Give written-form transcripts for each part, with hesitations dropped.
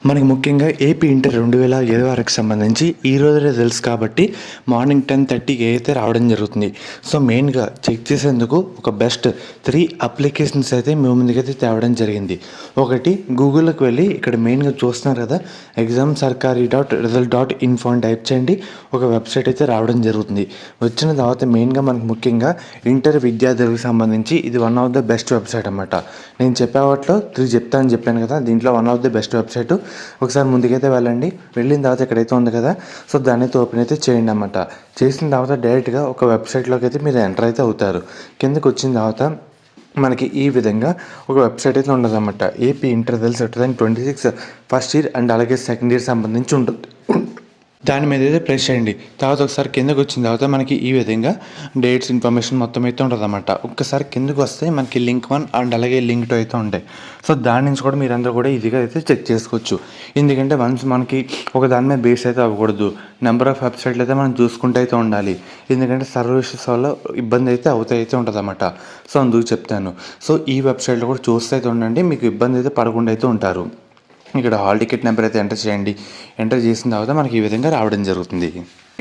మనకి ముఖ్యంగా AP inter 2026కి సంబంధించి ఈరోజు రిజల్ట్స్ కాబట్టి మార్నింగ్ 10:30కి అయితే రావడం జరుగుతుంది. సో మెయిన్గా చెక్ చేసేందుకు ఒక బెస్ట్ 3 అప్లికేషన్స్ అయితే మీ ముందుకైతే తేవడం జరిగింది. ఒకటి గూగుల్కి వెళ్ళి ఇక్కడ మెయిన్గా చూస్తున్నారు కదా, examsarkari.result.info అని టైప్ చేయండి. ఒక వెబ్సైట్ అయితే రావడం జరుగుతుంది. వచ్చిన తర్వాత మెయిన్గా మనకు ముఖ్యంగా ఇంటర్ విద్యార్థులకు సంబంధించి ఇది one of the best website అన్నమాట. నేను చెప్పే వాటిలో 3 చెప్తానని చెప్పాను కదా, దీంట్లో one of the best website. ఒకసారి ముందుకైతే వెళ్ళండి. వెళ్ళిన తర్వాత ఎక్కడైతే ఉంది కదా, సో దాన్ని అయితే ఓపెన్ అయితే చేయండి అన్నమాట. చేసిన తర్వాత డైరెక్ట్గా ఒక వెబ్సైట్లోకి అయితే మీరు ఎంటర్ అయితే అవుతారు. కిందకు వచ్చిన తర్వాత మనకి ఈ విధంగా ఒక వెబ్సైట్ అయితే ఉండదన్నమాట. AP inter results 2026 first year and అలాగే సెకండ్ ఇయర్ సంబంధించి ఉంటుంది. దాని మీద అయితే ప్రెస్ చేయండి. తర్వాత ఒకసారి కిందకు వచ్చిన తర్వాత మనకి ఈ విధంగా డేట్స్ ఇన్ఫర్మేషన్ మొత్తం అయితే ఉంటుంది అన్నమాట. ఒక్కసారి కిందకు వస్తే మనకి లింక్ 1 అండ్ అలాగే లింక్ 2 అయితే ఉంటాయి. సో దాని నుంచి కూడా మీరందరూ కూడా ఈజీగా అయితే చెక్ చేసుకోవచ్చు. ఎందుకంటే వన్స్ మనకి ఒక దాని మీద బేస్ అయితే అవ్వకూడదు. నెంబర్ ఆఫ్ వెబ్సైట్లు అయితే మనం చూసుకుంటూ అయితే ఉండాలి. ఎందుకంటే సర్వీసెస్ వల్ల ఇబ్బంది అయితే అవుతాయితే ఉంటుంది అన్నమాట. సో అందుకు చెప్తాను. సో ఈ వెబ్సైట్లో కూడా చూస్తే అయితే ఉండండి, మీకు ఇబ్బంది అయితే పడకుండా అయితే ఉంటారు. ఇక్కడ హాల్ టికెట్ నెంబర్ అయితే ఎంటర్ చేయండి. ఎంటర్ చేసిన తర్వాత మనకి ఈ విధంగా రావడం జరుగుతుంది.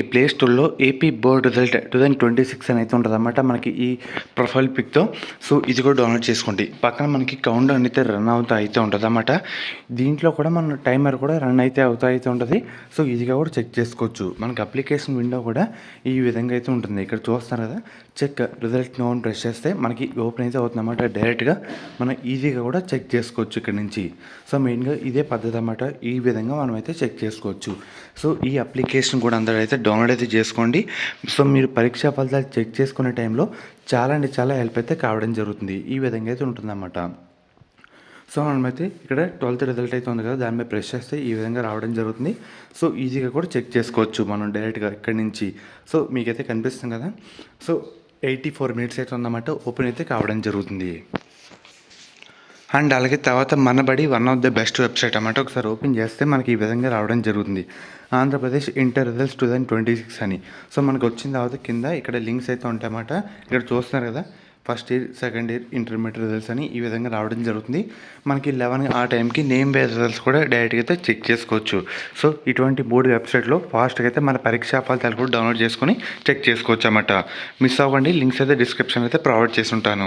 ఈ ప్లే స్టోర్లో ఏపీ బోర్డ్ రిజల్ట్ 2026 అని అయితే ఉంటుంది అన్నమాట, మనకి ఈ ప్రొఫైల్ పిక్తో. సో ఇది కూడా డౌన్లోడ్ చేసుకోండి. పక్కన మనకి కౌంట్ డౌన్ అయితే రన్ అవుతా అయితే ఉంటుంది అన్నమాట. దీంట్లో కూడా మన టైమర్ కూడా రన్ అయితే అవుతా అయితే ఉంటుంది. సో ఈజీగా కూడా చెక్ చేసుకోవచ్చు. మనకి అప్లికేషన్ విండో కూడా ఈ విధంగా అయితే ఉంటుంది. ఇక్కడ చూస్తారు కదా, చెక్ రిజల్ట్ నో అని ప్రెస్ చేస్తే మనకి ఓపెన్ అయితే అవుతుంది అన్నమాట. డైరెక్ట్గా మనం ఈజీగా కూడా చెక్ చేసుకోవచ్చు ఇక్కడ నుంచి. సో మెయిన్గా ఇదే పద్ధతి అన్నమాట. ఈ విధంగా మనం అయితే చెక్ చేసుకోవచ్చు. సో ఈ అప్లికేషన్ కూడా అందరూ అయితే డౌన్లోడ్ అయితే చేసుకోండి. సో మీరు పరీక్షా ఫలితాలు చెక్ చేసుకునే టైంలో చాలా అంటే చాలా హెల్ప్ అయితే కావడం జరుగుతుంది. ఈ విధంగా అయితే ఉంటుందన్నమాట. సో మనమైతే ఇక్కడ 12th రిజల్ట్ అయితే ఉంది కదా, దాని మీద ప్రెస్ చేస్తే ఈ విధంగా రావడం జరుగుతుంది. సో ఈజీగా కూడా చెక్ చేసుకోవచ్చు మనం డైరెక్ట్గా ఇక్కడి నుంచి. సో మీకైతే కనిపిస్తుంది కదా, సో 84 మినిట్స్ అయితే ఉందన్నమాట. ఓపెన్ అయితే కావడం జరుగుతుంది. అండ్ అలాగే తర్వాత Manabadi one of the best website అన్నమాట. ఒకసారి ఓపెన్ చేస్తే మనకి ఈ విధంగా రావడం జరుగుతుంది. ఆంధ్రప్రదేశ్ ఇంటర్ రిజల్ట్స్ 2026 అని. సో మనకు వచ్చిన తర్వాత కింద ఇక్కడ లింక్స్ అయితే ఉంటాయన్నమాట. ఇక్కడ చూస్తున్నారు కదా, first year second year intermediate results అని ఈ విధంగా రావడం జరుగుతుంది. మనకి 11 ఆ టైంకి నేమ్ బేస్ రిజల్ట్స్ కూడా డైరెక్ట్గా అయితే చెక్ చేసుకోవచ్చు. సో ఇటువంటి 3 వెబ్సైట్లో ఫాస్ట్గా అయితే మన పరీక్షా ఫలితాలు కూడా డౌన్లోడ్ చేసుకొని చెక్ చేసుకోవచ్చు అన్నమాట. మిస్ అవ్వండి, లింక్స్ అయితే డిస్క్రిప్షన్ అయితే ప్రొవైడ్ చేసి ఉంటాను.